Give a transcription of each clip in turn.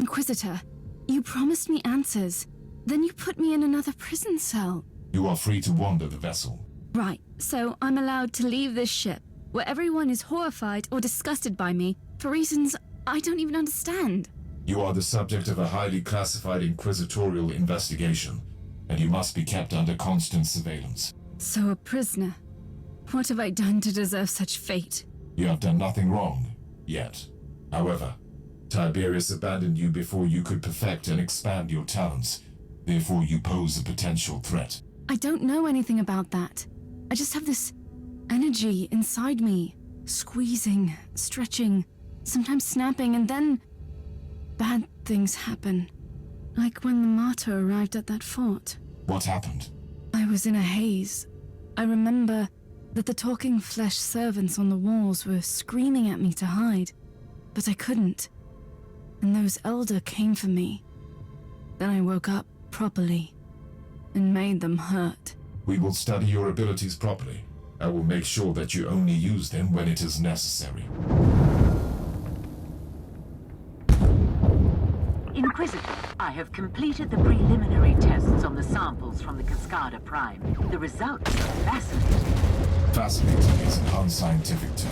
Inquisitor, you promised me answers. Then you put me in another prison cell. You are free to wander the vessel. Right, so I'm allowed to leave this ship, where everyone is horrified or disgusted by me, for reasons I don't even understand. You are the subject of a highly classified inquisitorial investigation, and you must be kept under constant surveillance. So a prisoner. What have I done to deserve such fate? You have done nothing wrong, yet. However, Tiberius abandoned you before you could perfect and expand your talents. Therefore, you pose a potential threat. I don't know anything about that. I just have this energy inside me, squeezing, stretching, sometimes snapping, and then bad things happen. Like when the martyr arrived at that fort. What happened? I was in a haze. I remember that the talking flesh servants on the walls were screaming at me to hide, but I couldn't. And those elder came for me. Then I woke up properly and made them hurt. We will study your abilities properly. I will make sure that you only use them when it is necessary. Inquisitor, I have completed the preliminary tests on the samples from the Cascada Prime. The results are fascinating. Fascinating is an unscientific term.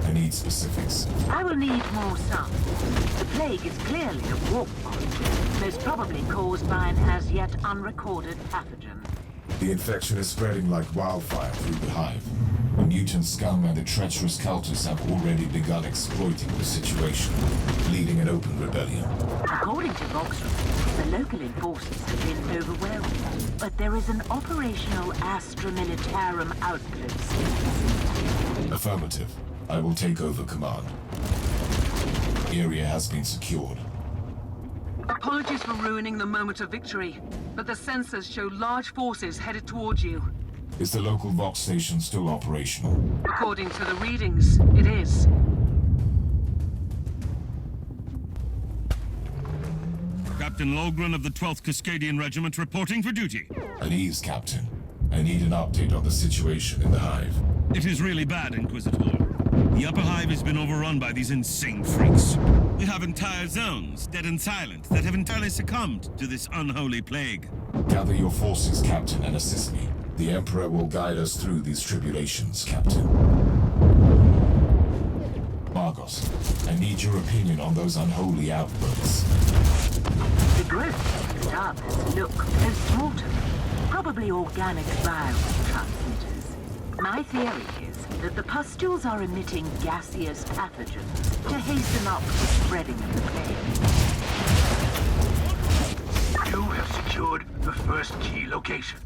I need specifics. I will need more samples. The plague is clearly a warp origin, most probably caused by an as-yet unrecorded pathogen. The infection is spreading like wildfire through the hive. The mutant scum and the treacherous cultists have already begun exploiting the situation, leading an open rebellion. According to Vox reports, the local enforcers have been overwhelmed, but there is an operational Astra Militarum outpost. Affirmative. I will take over command. The area has been secured. Apologies for ruining the moment of victory, but the sensors show large forces headed towards you. Is the local Vox station still operational? According to the readings, it is. Captain Logren of the 12th Cascadian Regiment reporting for duty. At ease, Captain. I need an update on the situation in the hive. It is really bad, Inquisitor. The upper hive has been overrun by these insane freaks. We have entire zones, dead and silent, that have entirely succumbed to this unholy plague. Gather your forces, Captain, and assist me. The Emperor will guide us through these tribulations, Captain. Margos, I need your opinion on those unholy outbursts. The growth of the darkness look post-mortem, probably organic virus transmitters. My theory is that the pustules are emitting gaseous pathogens to hasten up the spreading of the plague. You have secured the first key location.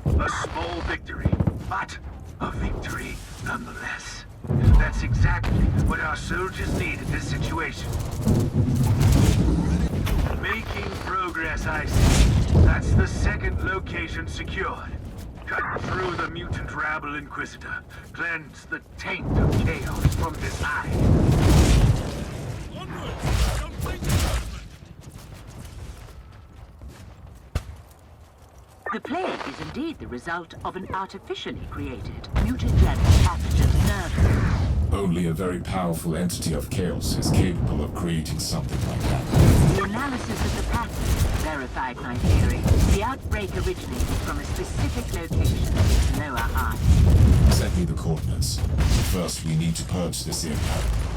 A small victory, but a victory nonetheless. That's exactly what our soldiers need in this situation. Making progress, I see. That's the second location secured. Cut through the mutant rabble, Inquisitor. Cleanse the taint of chaos from this hive. The plague is indeed the result of an artificially created mutagenic pathogen nerve. Only a very powerful entity of chaos is capable of creating something like that. The analysis of the pathogen verified my theory. The outbreak originated from a specific location in the lower hive. Send me the coordinates. First, we need to purge this area.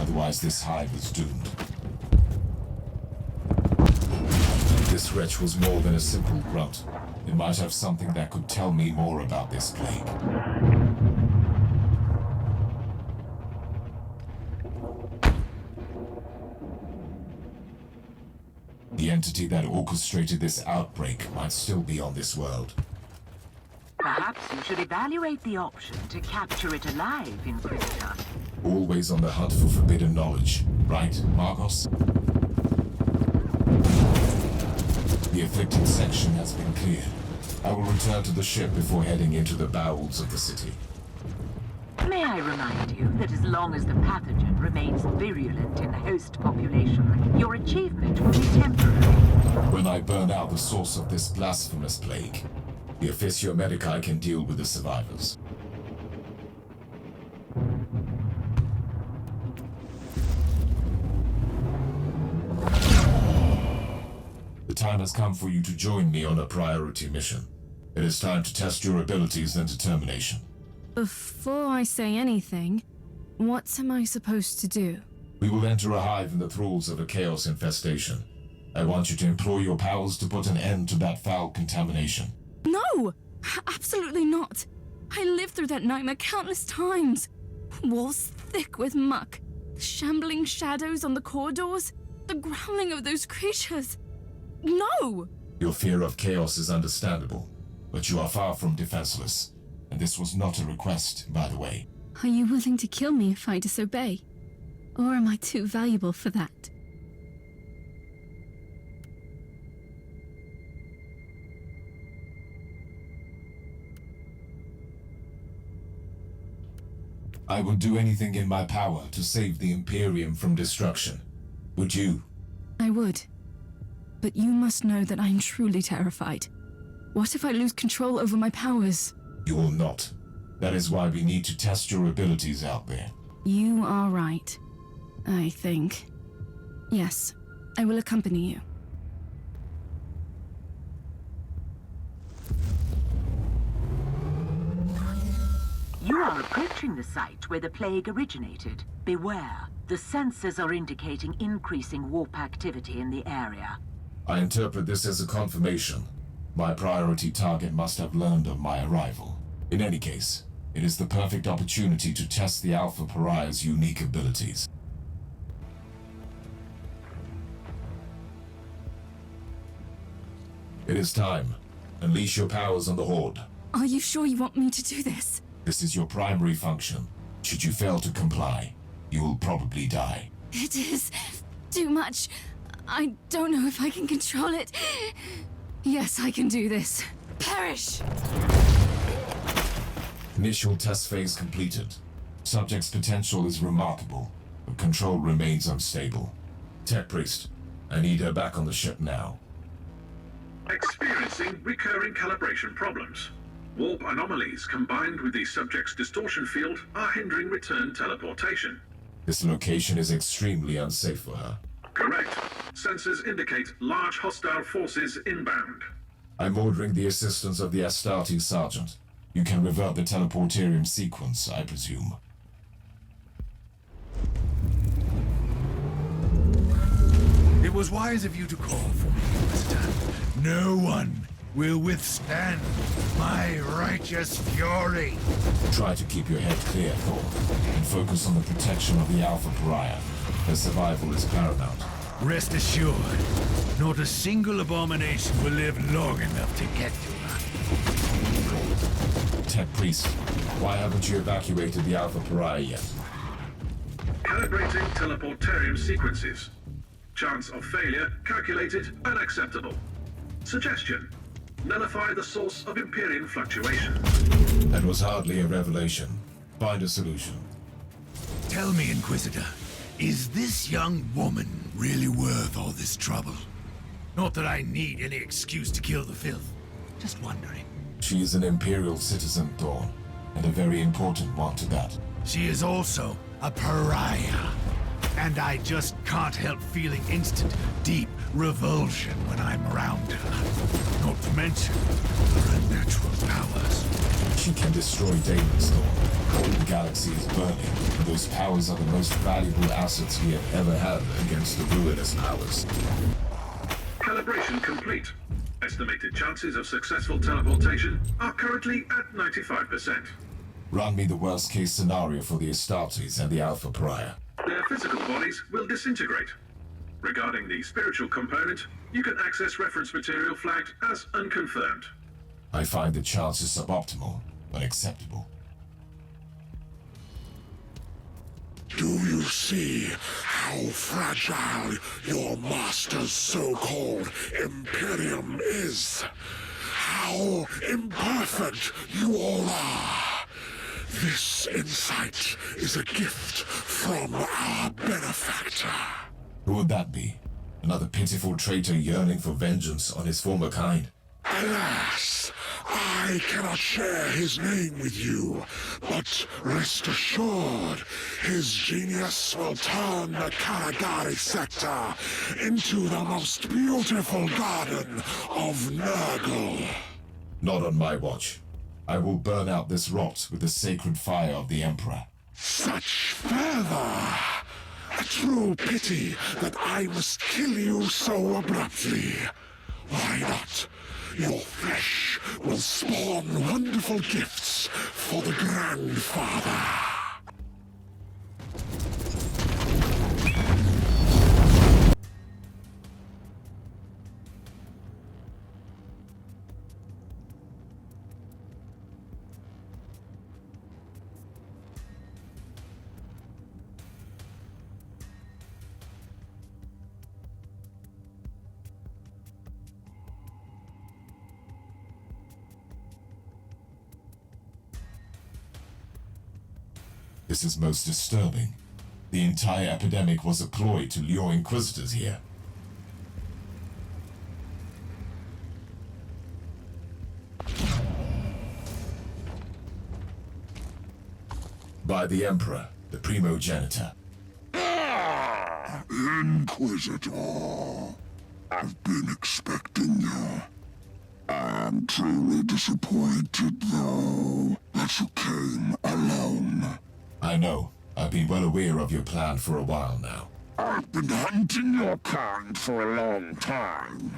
Otherwise, this hive is doomed. This wretch was more than a simple grunt. It might have something that could tell me more about this plague. The entity that orchestrated this outbreak might still be on this world. Perhaps you should evaluate the option to capture it alive, Inquisitor. Always on the hunt for forbidden knowledge, right, Margos? The afflicted section has been cleared. I will return to the ship before heading into the bowels of the city. May I remind you that as long as the pathogen remains virulent in the host population, your achievement will be temporary. When I burn out the source of this blasphemous plague, the Officio Medicae can deal with the survivors. time has come for you to join me on a priority mission. It is time to test your abilities and determination. Before I say anything, what am I supposed to do? We will enter a hive in the thralls of a chaos infestation. I want you to employ your powers to put an end to that foul contamination. No! Absolutely not! I lived through that nightmare countless times. Walls thick with muck, shambling shadows on the corridors, the growling of those creatures. No! Your fear of chaos is understandable, but you are far from defenseless. And this was not a request, by the way. Are you willing to kill me if I disobey? Or am I too valuable for that? I would do anything in my power to save the Imperium from destruction. Would you? I would. But you must know that I am truly terrified. What if I lose control over my powers? You will not. That is why we need to test your abilities out there. You are right. I think. Yes, I will accompany you. You are approaching the site where the plague originated. Beware. The sensors are indicating increasing warp activity in the area. I interpret this as a confirmation. My priority target must have learned of my arrival. In any case, it is the perfect opportunity to test the Alpha Pariah's unique abilities. It is time. Unleash your powers on the Horde. Are you sure you want me to do this? This is your primary function. Should you fail to comply, you will probably die. It is too much. I don't know if I can control it. Yes, I can do this. Perish! Initial test phase completed. Subject's potential is remarkable, but control remains unstable. Tech Priest, I need her back on the ship now. Experiencing recurring calibration problems. Warp anomalies combined with the subject's distortion field are hindering return teleportation. This location is extremely unsafe for her. Correct. Sensors indicate large hostile forces inbound. I'm ordering the assistance of the Astarte Sergeant. You can revert the teleporterium sequence, I presume. It was wise of you to call for me, Inquisitor. No one will withstand my righteous fury. Try to keep your head clear, Thor, and focus on the protection of the Alpha Pariah. Her survival is paramount. Rest assured, not a single abomination will live long enough to get to her. Tech Priest, why haven't you evacuated the Alpha Pariah yet? Calibrating teleporterium sequences. Chance of failure calculated unacceptable. Suggestion. Nullify the source of Imperium fluctuation. That was hardly a revelation. Find a solution. Tell me, Inquisitor, is this young woman really worth all this trouble? Not that I need any excuse to kill the filth. Just wondering. She is an Imperial citizen, Thorn, and a very important one to that. She is also a pariah. And I just can't help feeling instant, deep revulsion when I'm around her. Not to mention her unnatural powers. She can destroy demons, Thorn. The galaxy is burning, and those powers are the most valuable assets we have ever had against the ruinous powers. Calibration complete. Estimated chances of successful teleportation are currently at 95%. Run me the worst-case scenario for the Astartes and the Alpha Pariah. Their physical bodies will disintegrate. Regarding the spiritual component, you can access reference material flagged as unconfirmed. I find the chances suboptimal, but acceptable. Do you see how fragile your master's so-called Imperium is? How imperfect you all are? This insight is a gift from our benefactor. Who would that be? Another pitiful traitor yearning for vengeance on his former kind? Alas, I cannot share his name with you, but rest assured, his genius will turn the Caligari sector into the most beautiful garden of Nurgle. Not on my watch. I will burn out this rot with the sacred fire of the Emperor. Such fervor! A true pity that I must kill you so abruptly. Why not? Your flesh will spawn wonderful gifts for the Grandfather. This is most disturbing. The entire epidemic was a ploy to lure Inquisitors here. By the Emperor, the primogenitor. Ah, Inquisitor. I've been expecting you. I am truly disappointed, though, that you came alone. I know. I've been well aware of your plan for a while now. I've been hunting your kind for a long time.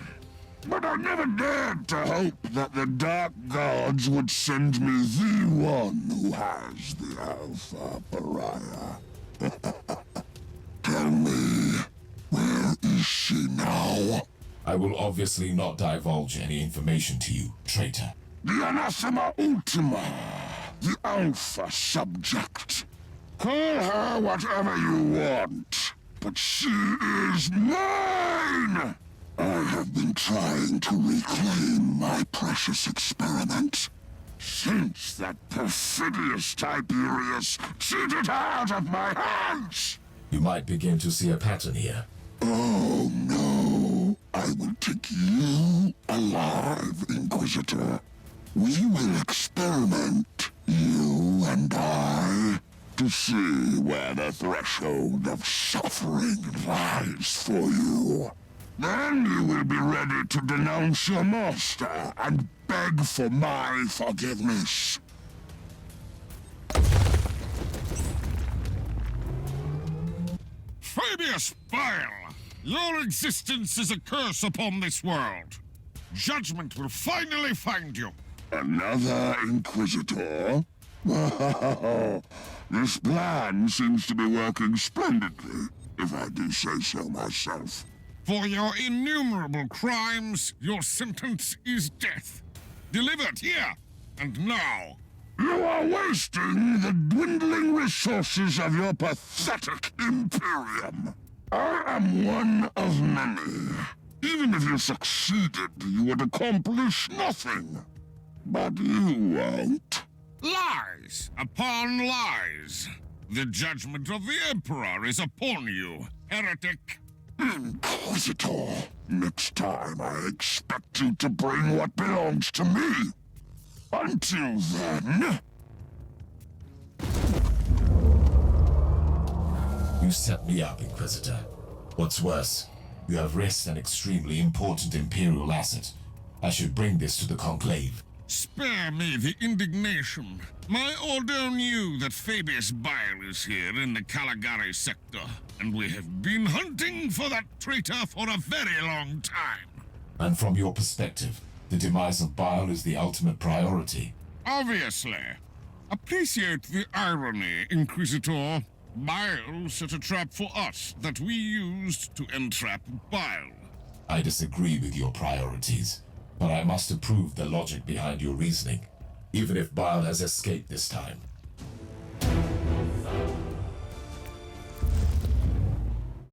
But I never dared to hope that the Dark Gods would send me the one who has the Alpha Pariah. Tell me, where is she now? I will obviously not divulge any information to you, traitor. The Anathema Ultima, the Alpha subject. Call her whatever you want, but she is mine! I have been trying to reclaim my precious experiment since that perfidious Tiberius cheated her out of my hands! You might begin to see a pattern here. Oh no, I will take you alive, Inquisitor. We will experiment, you and I, to see where the threshold of suffering lies for you. Then you will be ready to denounce your master and beg for my forgiveness. Fabius Bile! Your existence is a curse upon this world. Judgment will finally find you. Another Inquisitor? This plan seems to be working splendidly, if I do say so myself. For your innumerable crimes, your sentence is death. Delivered here and now. You are wasting the dwindling resources of your pathetic Imperium. I am one of many. Even if you succeeded, you would accomplish nothing. But you won't. Lies upon lies. The judgment of the Emperor is upon you, heretic. Inquisitor, next time I expect you to bring what belongs to me. Until then... You set me up, Inquisitor. What's worse, you have risked an extremely important Imperial asset. I should bring this to the Conclave. Spare me the indignation. My order knew that Fabius Bile is here in the Caligari sector, and we have been hunting for that traitor for a very long time. And from your perspective, the demise of Bile is the ultimate priority. Obviously. Appreciate the irony, Inquisitor. Bile set a trap for us that we used to entrap Bile. I disagree with your priorities, but I must approve the logic behind your reasoning, even if Bile has escaped this time.